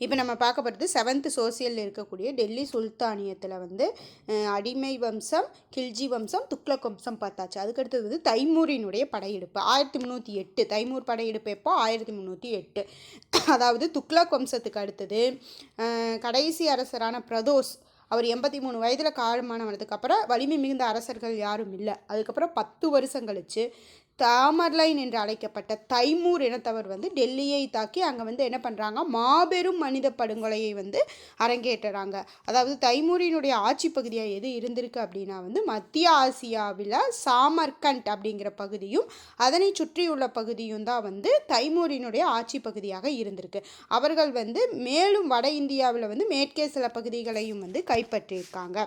இப்போ நம்ம பார்க்க போகிறது 7th சோசியலில் இருக்கக்கூடிய டெல்லி சுல்தானியத்தில் வந்து அடிமை வம்சம், கில்ஜி வம்சம், துக்ளக் வம்சம் பார்த்தாச்சு. அதுக்கடுத்தது வந்து தைமூரினுடைய படையெடுப்பு 1308. தைமூர் படையெடுப்பு எப்போ? 1308. அதாவது துக்ளக் வம்சத்துக்கு அடுத்தது கடைசி அரசரான பிரதோஸ், அவர் 83 வயதில் காலமானதுக்கப்புறம் வலிமை மிகுந்த அரசர்கள் யாரும் இல்லை. அதுக்கப்புறம் 10 வருஷம் கழிச்சு தாமர்லைன் என்று அழைக்கப்பட்ட தைமூர் இனத்தவர் வந்து டெல்லியை தாக்கி அங்கே வந்து என்ன பண்ணுறாங்க, மாபெரும் மனித படுகொலையை வந்து அரங்கேற்றுறாங்க. அதாவது தைமூரினுடைய ஆட்சி பகுதியாக எது இருந்திருக்கு அப்படின்னா வந்து மத்திய ஆசியாவில் சாமர்கண்ட் அப்படிங்கிற பகுதியும் அதனை சுற்றியுள்ள பகுதியும் தான் வந்து தைமூரினுடைய ஆட்சி பகுதியாக இருந்திருக்கு. அவர்கள் வந்து மேலும் வட இந்தியாவில் வந்து மேற்கே சில பகுதிகளையும் வந்து கைப்பற்றியிருக்காங்க.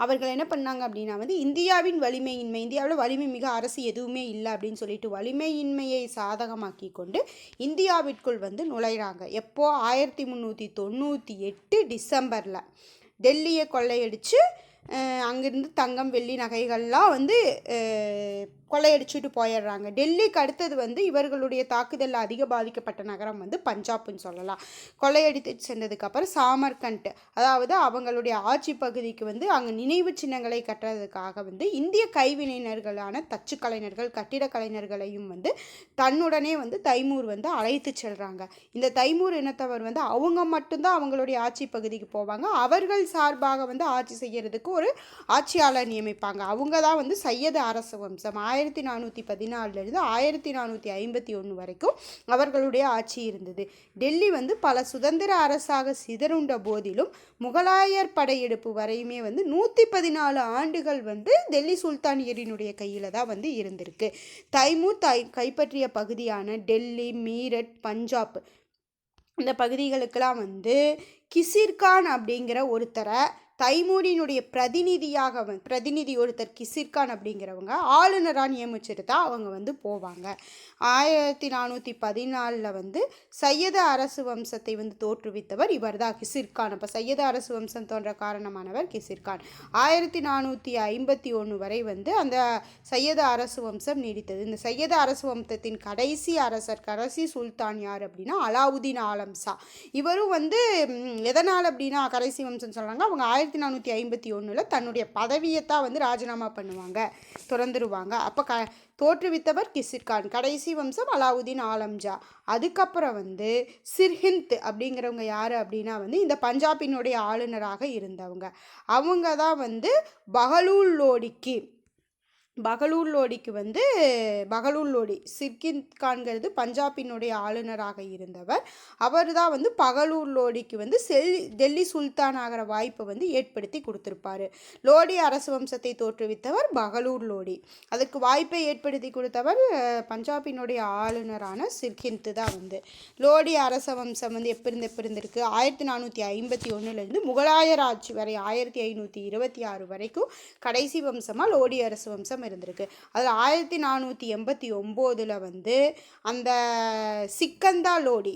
அவர்கள் என்ன பண்ணாங்க அப்படின்னா வந்து இந்தியாவில் வலிமை மிக அரசு எதுவுமே இல்லை அப்படின்னு சொல்லிட்டு வலிமையின்மையை சாதகமாக்கி கொண்டு இந்தியாவிற்குள் வந்து நுழைகிறாங்க. எப்போ? 1398 டிசம்பரில் டெல்லியை கொள்ளையடித்து அங்கேருந்து தங்கம் வெள்ளி நகைகள்லாம் வந்து கொள்ளையடிச்சுட்டு போயிடுறாங்க. டெல்லிக்கு அடுத்தது வந்து இவர்களுடைய தாக்குதலில் அதிக பாதிக்கப்பட்ட நகரம் வந்து பஞ்சாப்னு சொல்லலாம். கொள்ளையடித்து சென்றதுக்கப்புறம் சாமர்கண்ட், அதாவது அவங்களுடைய ஆட்சி பகுதிக்கு வந்து அங்கே நினைவு சின்னங்களை கட்டுறதுக்காக வந்து இந்திய கைவினைஞர்களான தச்சு கலைஞர்கள், கட்டிட கலைஞர்களையும் வந்து தன்னுடனே வந்து தைமூர் வந்து அழைத்து செல்கிறாங்க. இந்த தைமூர் இனத்தவர் வந்து அவங்க மட்டும்தான் அவங்களுடைய ஆட்சி பகுதிக்கு போவாங்க. அவர்கள் சார்பாக வந்து ஆட்சி செய்யறதுக்கு ஒரு ஆட்சியாளர் நியமிப்பாங்க. அவங்க தான் வந்து சையது அரச வம்சம். 1414 1451 வரைக்கும் அவர்களுடைய ஆட்சி இருந்தது. டெல்லி வந்து பல சுதந்திர அரசாக சிதறுண்ட போதிலும் முகலாயர் படையெடுப்பு வரையுமே வந்து 114 ஆண்டுகள் வந்து டெல்லி சுல்தானியரினுடைய கையில் தான் வந்து இருந்திருக்கு. தைமூர் கைப்பற்றிய பகுதியான டெல்லி, மீரட், பஞ்சாப் இந்த பகுதிகளுக்கெல்லாம் வந்து கிசிர்கான் அப்படிங்கிற ஒருத்தரை தைமூரினுடைய பிரதிநிதி ஒருத்தர் கிசிர்கான் அப்படிங்கிறவங்க ஆளுநராக நியமிச்சுட்டு தான் அவங்க வந்து போவாங்க. 1414 வந்து சையது அரசு வம்சத்தை வந்து தோற்றுவித்தவர் இவர் தான் கிசிர்கான். அப்போ சையது அரசு வம்சம் தோன்ற காரணமானவர் கிசிர்கான். 1451 வரை வந்து அந்த சையது அரசு வம்சம் நீடித்தது. இந்த சையது அரசு வம்சத்தின் கடைசி சுல்தான் யார் அப்படின்னா அலாவுதீன் ஆலம் ஷா. இவரும் வந்து எதனால் அப்படின்னா கடைசி வம்சம் சொல்கிறாங்க, அவங்க 1451 தன்னுடைய பதவியைத்தான் வந்து ராஜினாமா பண்ணுவாங்க, துறந்துருவாங்க. அப்போ தோற்றுவித்தவர் கிசிர்கான். கடைசி வம்சம் அலாவுதீன் ஆலம் ஷா. அதுக்கப்புறம் வந்து சிர்ஹிந்த் அப்படிங்கிறவங்க யார் அப்படின்னா வந்து இந்த பஞ்சாபினுடைய ஆளுநராக இருந்தவங்க. அவங்க தான் வந்து பஹலூல் லோடி சிர்ஹிந்த் கான்கிறது பஞ்சாபினுடைய ஆளுநராக இருந்தவர். அவர் தான் வந்து பஹலூல் லோடிக்கு வந்து டெல்லி சுல்தான் ஆகிற வாய்ப்பை வந்து ஏற்படுத்தி கொடுத்துருப்பாரு. லோடி அரசு வம்சத்தை தோற்றுவித்தவர் பஹலூல் லோடி. அதற்கு வாய்ப்பை ஏற்படுத்தி கொடுத்தவர் பஞ்சாபினுடைய ஆளுநரான சிர்ஹிந்த் தான். வந்து லோடி அரச வம்சம் வந்து எப்போ இருந்திருக்கு? 1451 முகலாயர் ஆட்சி வரை 1526 வரைக்கும் கடைசி வம்சமாக லோடி அரசு வம்சம் இருந்திருக்கு. அதில் 1489 வந்து அந்த சிக்கந்தா லோடி,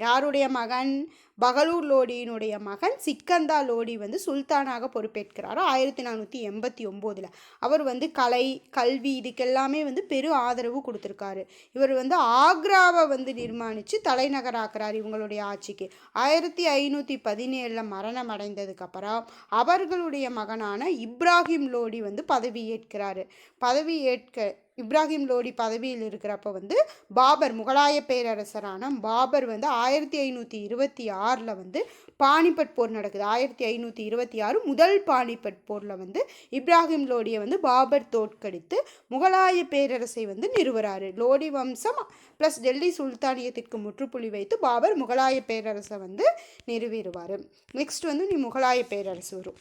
யாருடைய மகன்? பஹலூல் லோடியினுடைய மகன் சிக்கந்தா லோடி வந்து சுல்தானாக பொறுப்பேற்கிறார் 1489. அவர் வந்து கலை, கல்வி இதுக்கெல்லாமே வந்து பெரும் ஆதரவு கொடுத்துருக்காரு. இவர் வந்து ஆக்ராவை வந்து நிர்மாணித்து தலைநகராக்குறார் இவங்களுடைய ஆட்சிக்கு. 1517 மரணம் அடைந்ததுக்கப்புறம் அவர்களுடைய மகனான இப்ராஹிம் லோடி வந்து இப்ராஹிம் லோடி பதவியில் இருக்கிறப்ப வந்து பாபர், முகலாய பேரரசரான பாபர் வந்து 1526 வந்து பானிபட் போர் நடக்குது. 1526 முதல் பானிபட் போரில் வந்து இப்ராஹிம் லோடியை வந்து பாபர் தோற்கடித்து முகலாய பேரரசை வந்து நிறுவுறாரு. லோடி வம்சம் ப்ளஸ் டெல்லி சுல்தானியத்திற்கு முற்றுப்புள்ளி வைத்து பாபர் முகலாய பேரரசை வந்து நிறுவிடுவார். நெக்ஸ்ட் வந்து முகலாய பேரரசு வரும்.